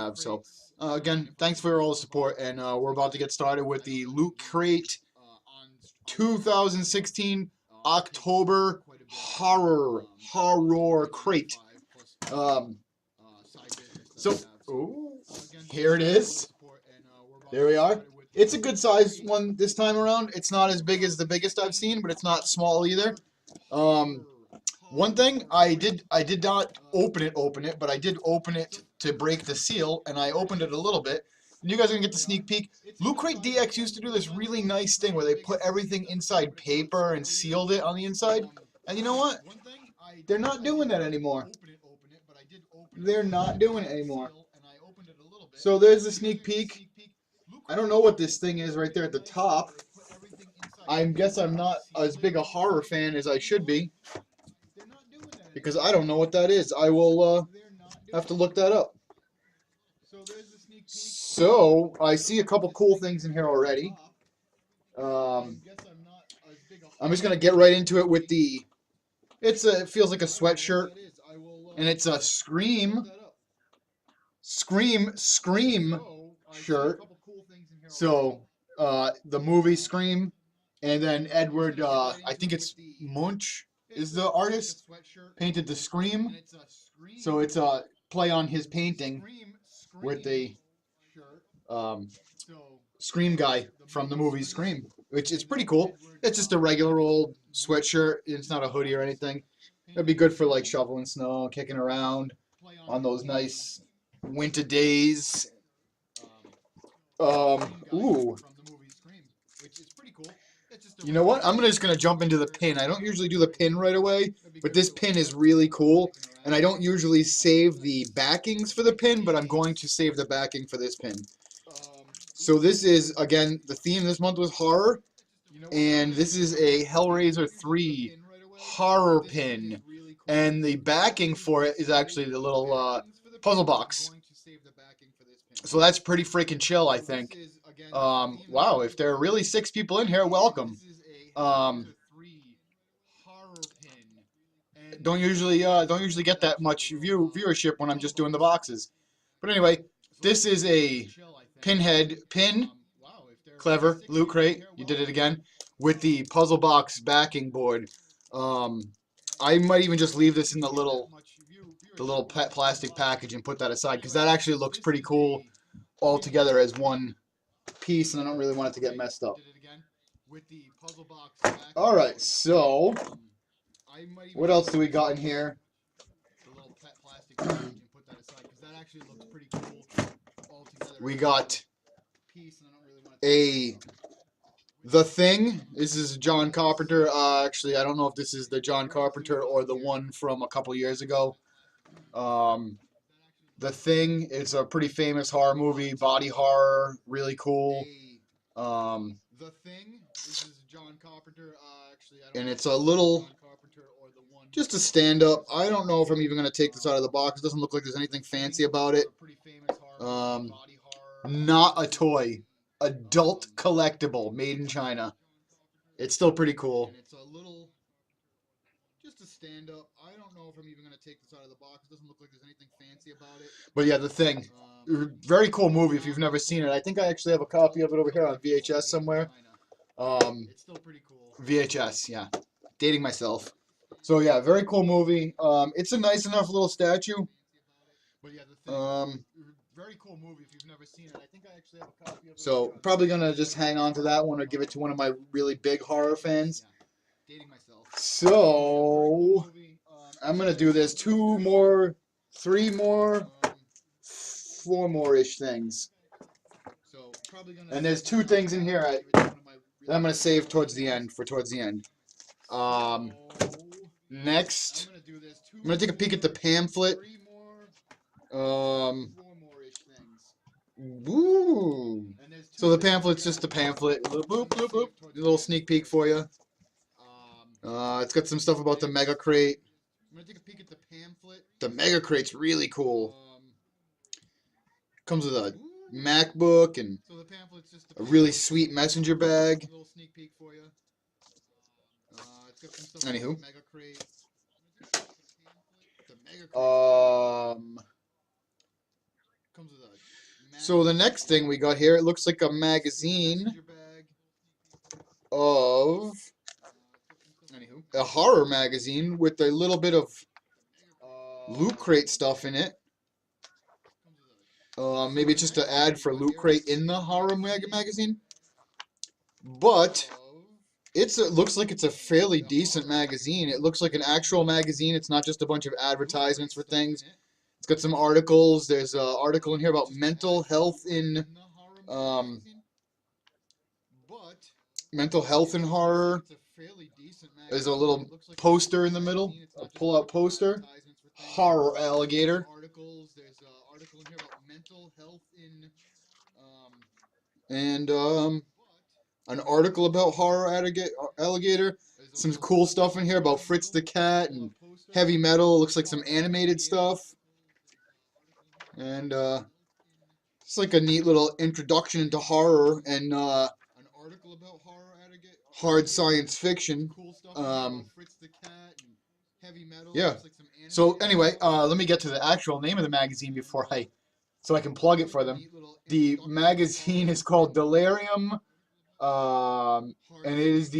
have. So again, thanks for all the support, and we're about to get started with the Loot Crate 2016 October horror crate. Um, so ooh, here it is. There we are. It's a good size one this time around. It's not as big as the biggest I've seen, but it's not small either. One thing I did not open it, but I did open it to break the seal, and I opened it a little bit. And you guys are gonna get the sneak peek. LootCrate DX used to do this really nice thing where they put everything inside paper and sealed it on the inside. And you know what? They're not doing that anymore. They're not doing it anymore. So there's the sneak peek. I don't know what this thing is right there at the top. I guess I'm not as big a horror fan as I should be, because I don't know what that is. I will have to look that up. So I see a couple cool things in here already. I'm just gonna get right into it with the. It feels like a sweatshirt, and it's a Scream shirt. So the movie Scream, and then Edward, I think it's Munch is the artist, painted the Scream. So it's a play on his painting with the Scream guy from the movie Scream, which is pretty cool. It's just a regular old sweatshirt. It's not a hoodie or anything. It'd be good for like shoveling snow, kicking around on those nice winter days. Ooh. You know what? I'm just gonna jump into the pin. I don't usually do the pin right away, but this pin is really cool. And I don't usually save the backings for the pin, but I'm going to save the backing for this pin. So this is, again, the theme this month was horror. And this is a Hellraiser 3 horror pin. And the backing for it is actually the little puzzle box. So that's pretty freaking chill, I think. Wow, if there are really 6 people in here, welcome. Don't usually get that much viewership when I'm just doing the boxes. But anyway, this is a pin. Clever, Loot Crate, you did it again, with the puzzle box backing board. I might even just leave this in the little plastic package and put that aside, because that actually looks pretty cool all together as one piece, and I don't really want it to get messed up. Alright, so what else do we got in here? We got The Thing. This is John Carpenter. Actually, I don't know if this is the John Carpenter or the one from a couple years ago. The Thing is a pretty famous horror movie, body horror, really cool. The Thing. This is John Carpenter. And it's a little, just a stand-up. I don't know if I'm even going to take this out of the box. It doesn't look like there's anything fancy about it. Not a toy. Adult collectible, made in China. It's still pretty cool. It's a little, just a stand-up. I don't know if I'm even going to take this out of the box. It doesn't look like there's anything fancy about it. But yeah, The Thing. Very cool movie if you've never seen it. I think I actually have a copy of it over here on VHS somewhere. It's still pretty cool. VHS, yeah. Dating myself. So yeah, very cool movie. It's a nice enough little statue. But yeah, The Thing. Very cool movie if you've never seen it. I think I actually have a copy of it. So probably gonna just hang on to that one or give it to one of my really big horror fans. Dating myself. So I'm gonna do this 2 more, 3 more, 4 more-ish things. And there's 2 things in here that I'm gonna save towards the end. Next, I'm gonna take a peek at the pamphlet. Woo! So the pamphlet's just a pamphlet. Boop, boop, boop. A little sneak peek for you. It's got some stuff about the Mega Crate. I'm gonna take a peek at the pamphlet. The Mega Crate's really cool. Comes with a MacBook and a really sweet messenger bag. Anywho. So the next thing we got here, it looks like a magazine of a horror magazine with a little bit of LootCrate stuff in it. Maybe it's just an ad for LootCrate in the horror magazine. But it looks like it's a fairly decent magazine. It looks like an actual magazine. It's not just a bunch of advertisements for things. It's got some articles. There's an article in here about mental health in horror. There's a little poster in the middle, a pull-out poster. Horror alligator. And an article about horror alligator. Some cool stuff in here about Fritz the Cat and heavy metal. Looks like some animated stuff. And it's like a neat little introduction into horror and hard science fiction. Yeah. So anyway, let me get to the actual name of the magazine so I can plug it for them. The magazine is called Delirium, and it is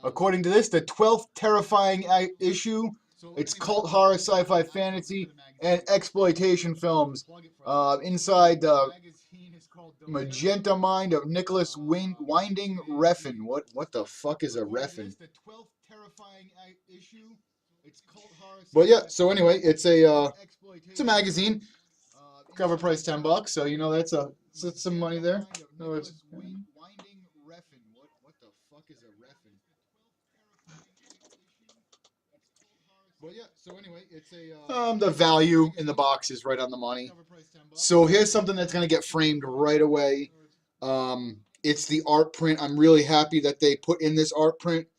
according to this, the 12th terrifying issue. It's cult horror, sci-fi, fantasy, and exploitation films. Inside the magenta mind of Nicholas Winding Refn. What the fuck is a Refn? But yeah, so anyway, it's a magazine. Cover price $10, so you know that's some money there. No, it's what the fuck is a Refn? But yeah, so anyway, it's the value in the box is right on the money. So here's something that's gonna get framed right away. It's the art print. I'm really happy that they put in this art print.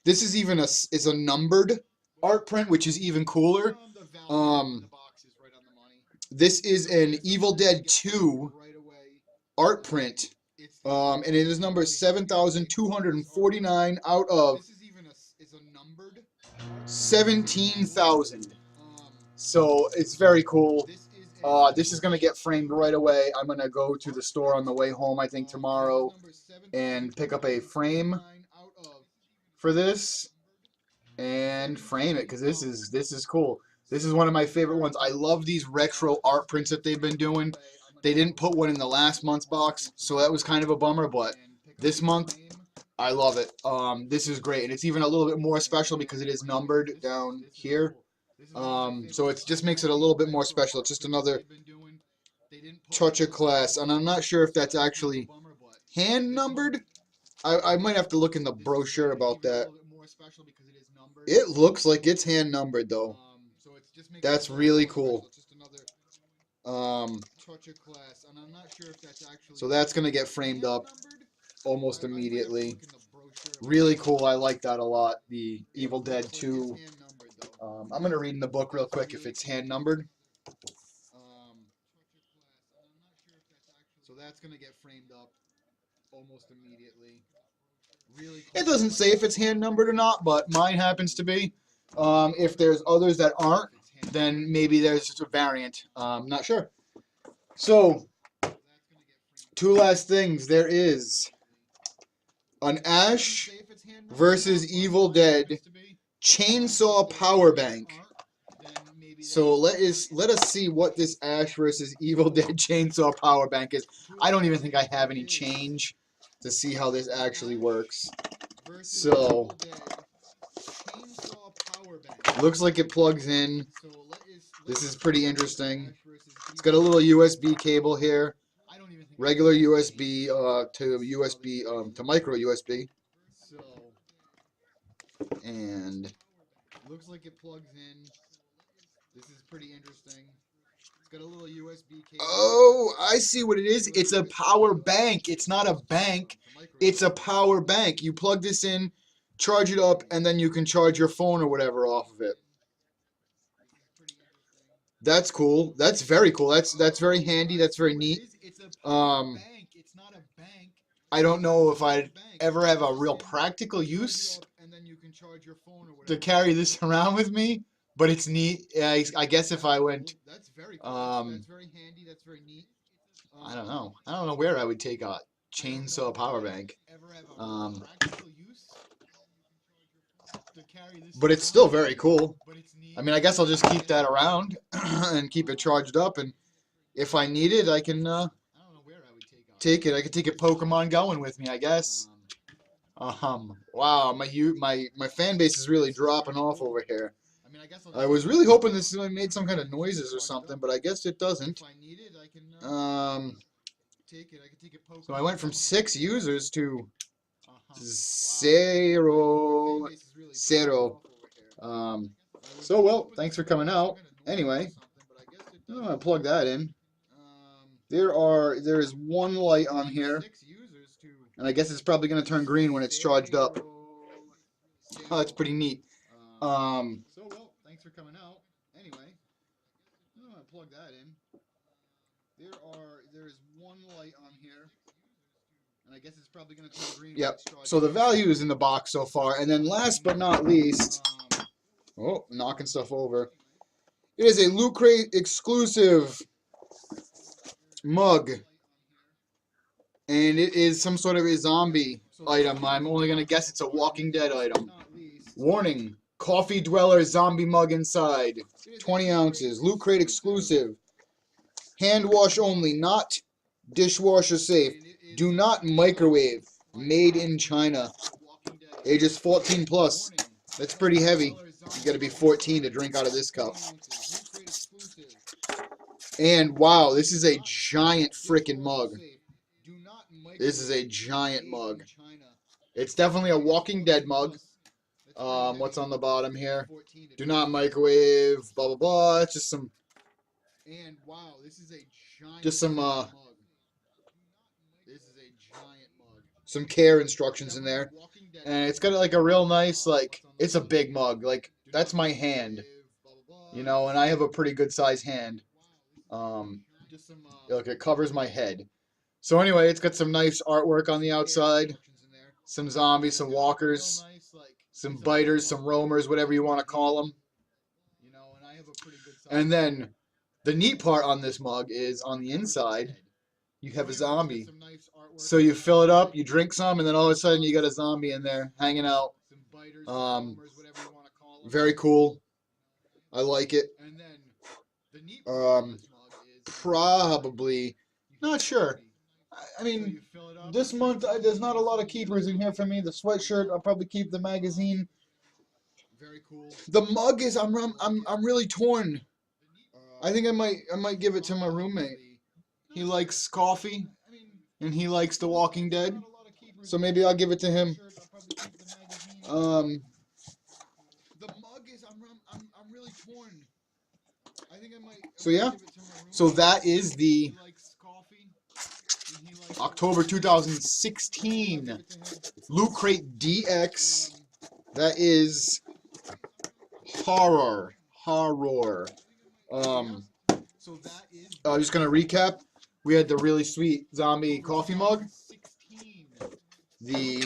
This is even is a numbered art print, which is even cooler. This is an Evil Dead 2 art print, and it is number 7,249 out of 17,000. So it's very cool. This is going to get framed right away. I'm going to go to the store on the way home, I think, tomorrow, and pick up a frame for this and frame it, because this is cool. This is one of my favorite ones. I love these retro art prints that they've been doing. They didn't put one in the last month's box, so that was kind of a bummer, but this month, I love it. This is great, and it's even a little bit more special because it is numbered down here. So it just makes it a little bit more special. It's just another touch of class, and I'm not sure if that's actually hand numbered. I might have to look in the brochure about that. It looks like it's hand numbered though. That's really cool. So that's gonna get framed up almost immediately. Really cool. I like that a lot. The Evil Dead 2. I'm gonna read in the book real quick if it's hand numbered. So that's gonna get framed up almost immediately. It doesn't say if it's hand numbered or not, but mine happens to be. If there's others that aren't, then maybe there's just a variant. Not sure. So, two last things. There is an Ash versus Evil Dead chainsaw power bank. So let us see what this Ash versus Evil Dead chainsaw power bank is. I don't even think I have any change to see how this actually works. So, looks like it plugs in. This is pretty interesting. It's got a little USB cable here. Regular USB to USB to micro USB. And looks like it plugs in. This is pretty interesting. It's got a little USB cable. Oh, I see what it is. It's a power bank. It's not a bank. It's a power bank. You plug this in, charge it up, and then you can charge your phone or whatever off of it. That's cool. That's very cool. That's very handy. That's very neat. I don't know if I'd ever have a real practical use to carry this around with me, but it's neat. I guess if I went, That's very cool. That's very handy. That's very neat. I don't know. I don't know where I would take a chainsaw power bank. Ever have a practical use to carry this But it's around? still very cool. But it's neat. I mean, I guess I'll just keep that around and keep it charged up, and if I need it, I can I don't know where I would take it. I can take a Pokemon going with me, I guess. Wow, my fan base is really dropping off over here. I mean, I guess I was really hoping this made some kind of noises or something, but I guess it doesn't. if I need it, I can take it. I can take it. So I went from 6 users to Wow. zero. So well, thanks for coming out. Anyway, I'm gonna plug that in. There is one light on here, and I guess it's probably gonna turn green when it's charged up. Oh, that's pretty neat. So well, thanks for coming out. Anyway, I'm gonna plug that in. There is one light on here, and I guess it's probably gonna turn green. Yep. So the value is in the box so far, and then last but not least, oh, knocking stuff over. It is a LootCrate exclusive mug, and it is some sort of a zombie item. I'm only gonna guess it's a Walking Dead item. Warning: Coffee Dweller zombie mug inside. 20 ounces. LootCrate exclusive. Hand wash only, not dishwasher safe. Do not microwave. Made in China. Ages 14 plus. That's pretty heavy. You gotta be 14 to drink out of this cup. And wow, this is a giant freaking mug. This is a giant mug. It's definitely a Walking Dead mug. What's on the bottom here? Do not microwave, blah blah blah. It's just some some care instructions in there. And it's got like a real nice, like, it's a big mug. Like, that's my hand. You know, and I have a pretty good size hand. Look, it covers my head. So anyway, it's got some nice artwork on the outside. Some zombies, some walkers, some biters, some roamers, whatever you want to call them. And then the neat part on this mug is on the inside, you have a zombie. So you fill it up, you drink some, and then all of a sudden you got a zombie in there hanging out. Very cool. I like it. Probably, not sure. I mean, this month there's not a lot of keepers in here for me. The sweatshirt, I'll probably keep. The magazine. The mug is I'm really torn. I think I might give it to my roommate. He likes coffee, and he likes The Walking Dead, so maybe I'll give it to him. So yeah, so that is the October 2016 LootCrate DX. That is horror. Just gonna recap. We had the really sweet zombie coffee mug, the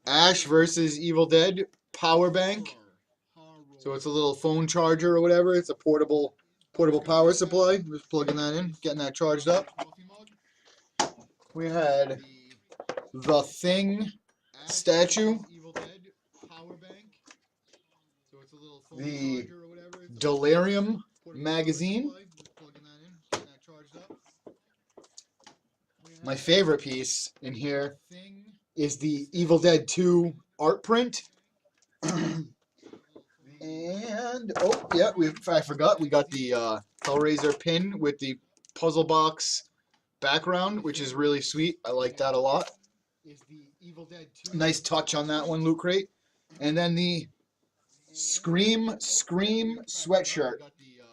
Ash versus Evil Dead power bank. So it's a little phone charger or whatever. It's a portable power supply. Just plugging that in, getting that charged up. We had the Thing statue, the Delirium magazine. My favorite piece in here is the Evil Dead 2 art print. And, oh, yeah, I forgot, we got the Hellraiser pin with the puzzle box background, which is really sweet. I like that a lot. Nice touch on that one, LootCrate. And then the Scream sweatshirt.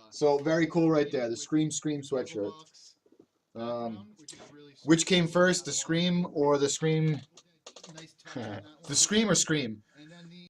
So, very cool right there, the Scream sweatshirt. Which came first, the Scream or the Scream? The Scream or Scream?